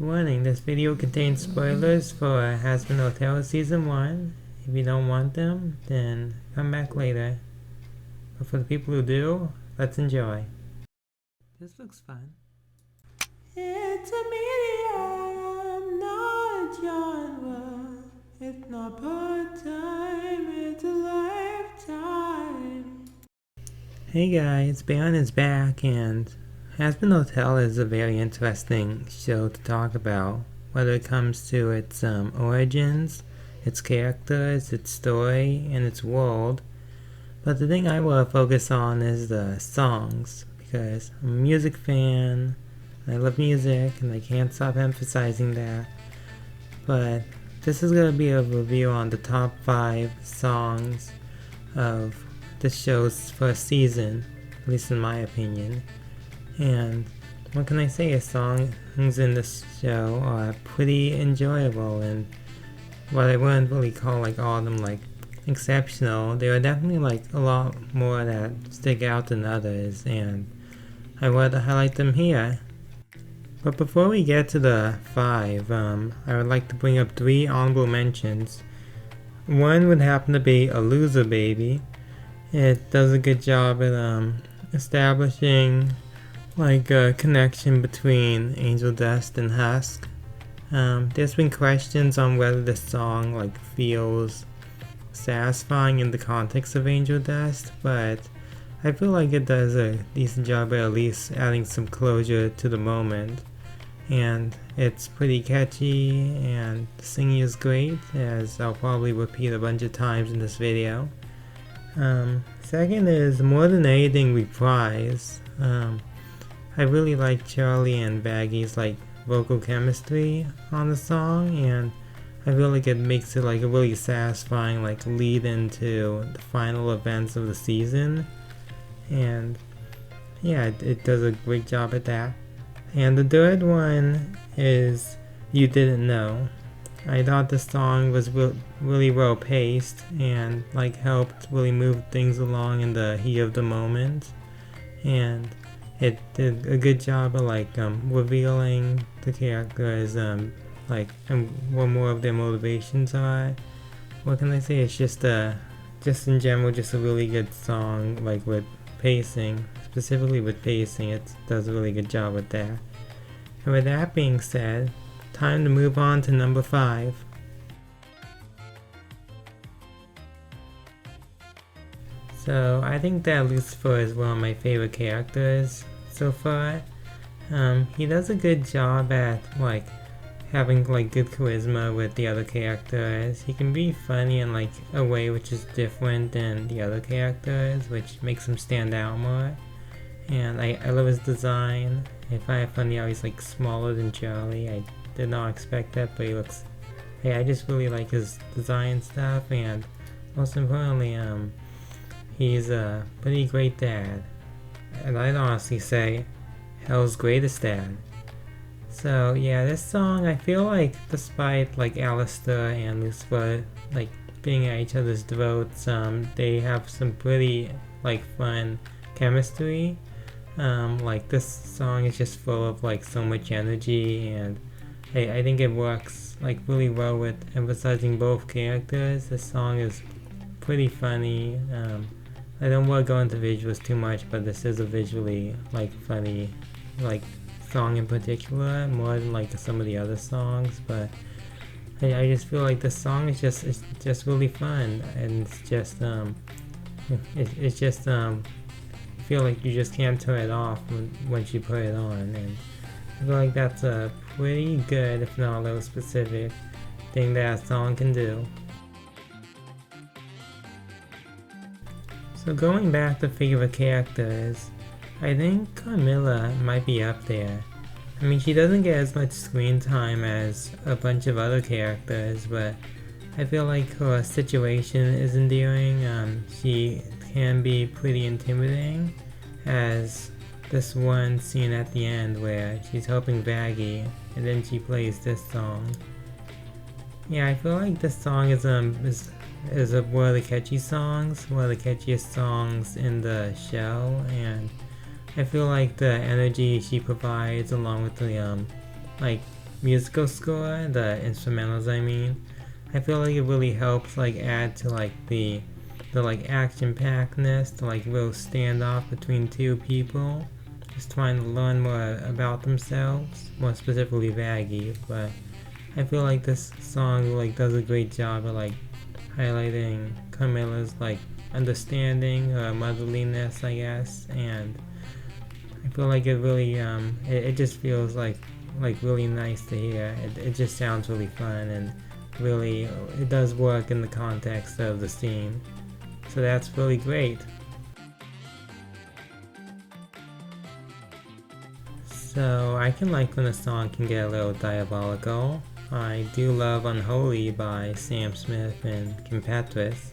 Warning, this video contains spoilers for Hazbin Hotel Season 1. If you don't want them, then come back later. But for the people who do, let's enjoy. This looks fun. It's a medium, not a genre. It's not part-time, it's a lifetime. Hey guys, Baron is back, and Hazbin Hotel is a very interesting show to talk about, whether it comes to its origins, its characters, its story, and its world. But the thing I want to focus on is the songs, because I'm a music fan, I love music, and I can't stop emphasizing that. But this is going to be a review on the top 5 songs of the show's first season, at least in my opinion. And what can I say, the songs in this show are pretty enjoyable, and what I wouldn't really call all of them exceptional. There are definitely a lot more that stick out than others, and I want to highlight them here. But before we get to the 5, I would like to bring up 3 honorable mentions. One would happen to be A Loser Baby. It does a good job at establishing a connection between Angel Dust and Husk. There's been questions on whether this song feels satisfying in the context of Angel Dust, but I feel like it does a decent job at least adding some closure to the moment. And it's pretty catchy, and the singing is great, as I'll probably repeat a bunch of times in this video. Second is More Than Anything Reprise. I really like Charlie and Baggy's vocal chemistry on the song, and I feel like it makes it a really satisfying lead into the final events of the season. And yeah, it does a great job at that. And the third one is You Didn't Know. I thought the song was really well paced and helped really move things along in the heat of the moment, and it did a good job of revealing the characters and what more of their motivations are. What can I say? It's just in general just a really good song, with pacing, specifically with pacing. It does a really good job with that. And with that being said, time to move on to number 5. So I think that Lucifer is one of my favorite characters so far. He does a good job at having good charisma with the other characters. He can be funny in a way which is different than the other characters, which makes him stand out more. And I love his design. I find it funny how he's smaller than Charlie. I did not expect that, but he looks... I just really like his design stuff, and most importantly, he's a pretty great dad. And I'd honestly say, hell's greatest dad. So yeah, this song, I feel despite Alistair and Lucifer being at each other's throats, they have some pretty fun chemistry. This song is just full of so much energy, and I think it works really well with emphasizing both characters. This song is pretty funny. I don't want to go into visuals too much, but this is a visually funny song in particular, more than some of the other songs. But I just feel this song is just really fun, and it's just I feel you just can't turn it off once you put it on, and I feel that's a pretty good, if not a little specific, thing that a song can do. So going back to favorite characters, I think Carmilla might be up there. I mean, she doesn't get as much screen time as a bunch of other characters, but I feel her situation is endearing. She can be pretty intimidating, as this one scene at the end where she's helping Baggy, and then she plays this song. Yeah, I feel this song is one of the catchy songs, one of the catchiest songs in the show, and I feel the energy she provides, along with the musical score, the instrumentals I mean, I feel like it really helps like add to like the like action packedness, the like real standoff between two people just trying to learn more about themselves, more specifically Vaggie. But I feel like this song like does a great job of like highlighting Camilla's like understanding, her motherliness, I guess, and I feel like it really it just feels like really nice to hear. It just sounds really fun, and really it does work in the context of the scene, so that's really great. So I can like when a song can get a little diabolical. I do love Unholy by Sam Smith and Kim Petras.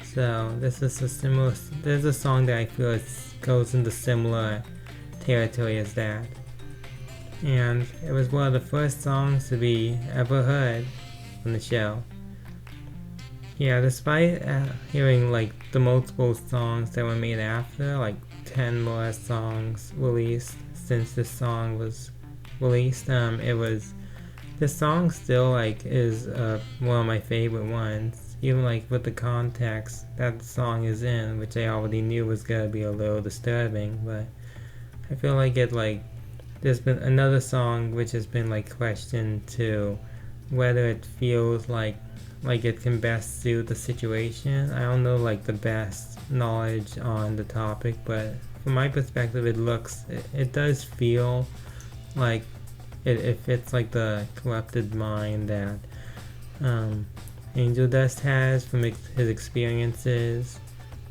So this is there's a song that I feel goes into similar territory as that. And it was one of the first songs to be ever heard on the show. Yeah, despite hearing like the multiple songs that were made after, like 10 more songs released since this song was released, this song still like is one of my favorite ones, even like with the context that the song is in, which I already knew was gonna be a little disturbing. But I feel like there's been another song which has been like questioned to whether it feels like it can best suit the situation. I don't know like the best knowledge on the topic, but from my perspective it does feel like it fits like the corrupted mind that Angel Dust has from his experiences,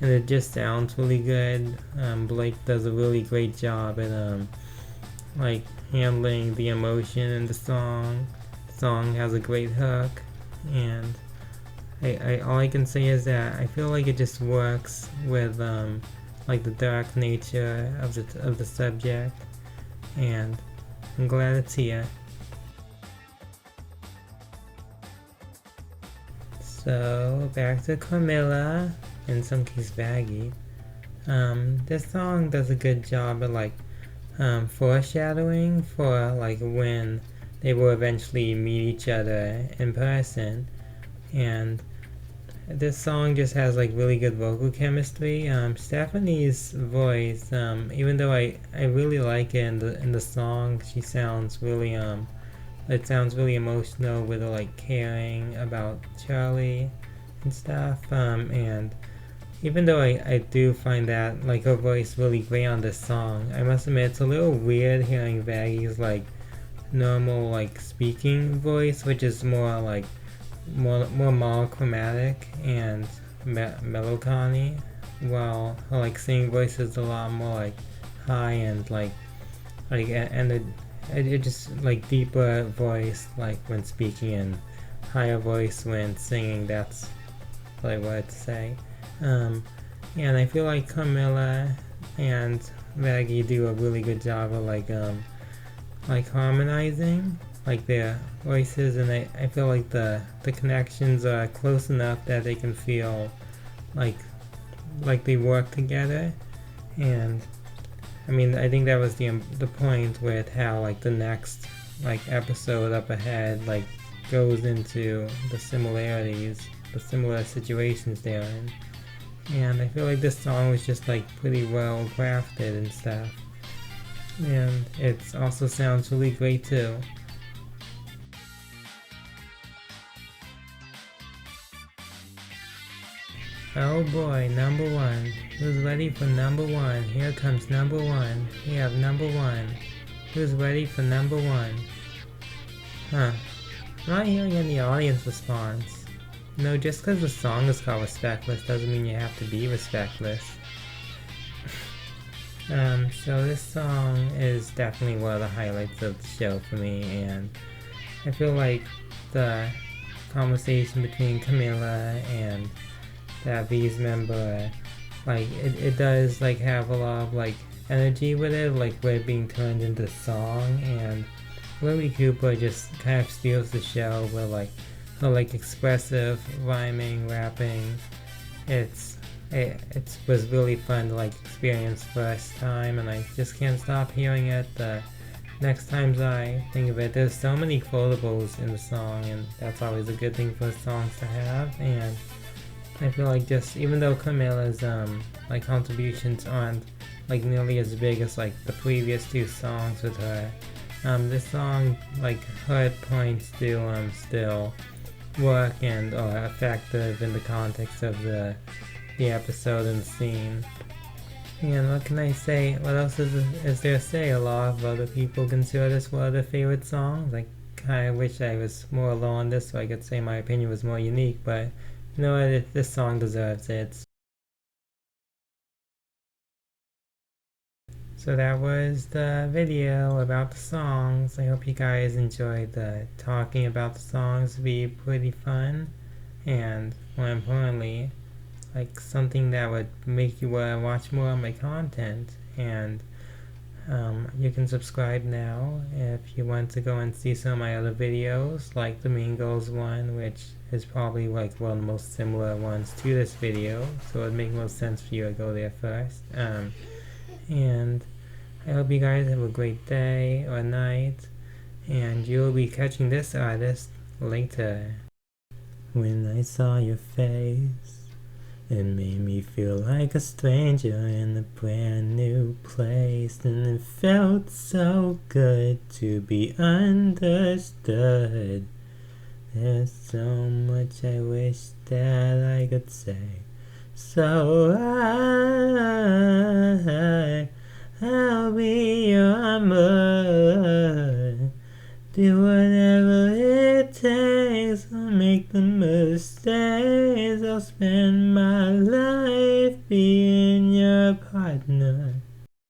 and it just sounds really good. Blake does a really great job at like handling the emotion in the song. The song has a great hook, and I all I can say is that I feel like it just works with like the dark nature of the subject, and I'm glad it's here. So back to Camilla, in some case Vaggie. This song does a good job of like foreshadowing for like when they will eventually meet each other in person, and this song just has like really good vocal chemistry. Stephanie's voice, even though I really like it in the song, she sounds really it sounds really emotional with her like caring about Charlie and stuff. And even though I do find that like her voice really great on this song, I must admit it's a little weird hearing Vaggie's like normal like speaking voice, which is more like more monochromatic and melancholy, while her like singing voice is a lot more like high and and it just like deeper voice like when speaking and higher voice when singing. That's like what to say. And I feel like Camilla and Vaggie do a really good job of like harmonizing like their voices, and I feel like the connections are close enough that they can feel like they work together. And I mean, I think that was the point with how like the next like episode up ahead like goes into the similarities, the similar situations they're in. And I feel like this song was just like pretty well crafted and stuff, and it also sounds really great too. Oh boy, number one. Who's ready for number one? Here comes number one. We have number one. Who's ready for number one? Huh. I'm not hearing any audience response. No, just because the song is called Respectless doesn't mean you have to be respectless. So this song is definitely one of the highlights of the show for me, and I feel like the conversation between Camilla and that V's member, like it does like have a lot of like energy with it, like where it being turned into song, and Lily Cooper just kind of steals the show with like her like expressive rhyming, rapping. It was really fun to like experience first time, and I just can't stop hearing it. The next times I think of it, there's so many quotables in the song, and that's always a good thing for songs to have. And I feel like just even though Camilla's like contributions aren't like nearly as big as like the previous two songs with her, this song, like her points do still work and are effective in the context of the episode and the scene. And what can I say? What else is there to say? A lot of other people consider this one of their favorite songs. Like, I wish I was more alone on this so I could say my opinion was more unique, but you know what? This song deserves it. So that was the video about the songs. I hope you guys enjoyed the talking about the songs. It'd be pretty fun, and more importantly, like something that would make you want to watch more of my content. And you can subscribe now if you want to go and see some of my other videos, like the Mean Girls one, which is probably like one of the most similar ones to this video, so it would make most sense for you to go there first. And I hope you guys have a great day or night, and you'll be catching this artist later. When I saw your face, it made me feel like a stranger in a brand new place, and it felt so good to be understood. There's so much I wish that I could say, so I'll be your armor. Do whatever it takes, I'll make the mistakes, I'll spend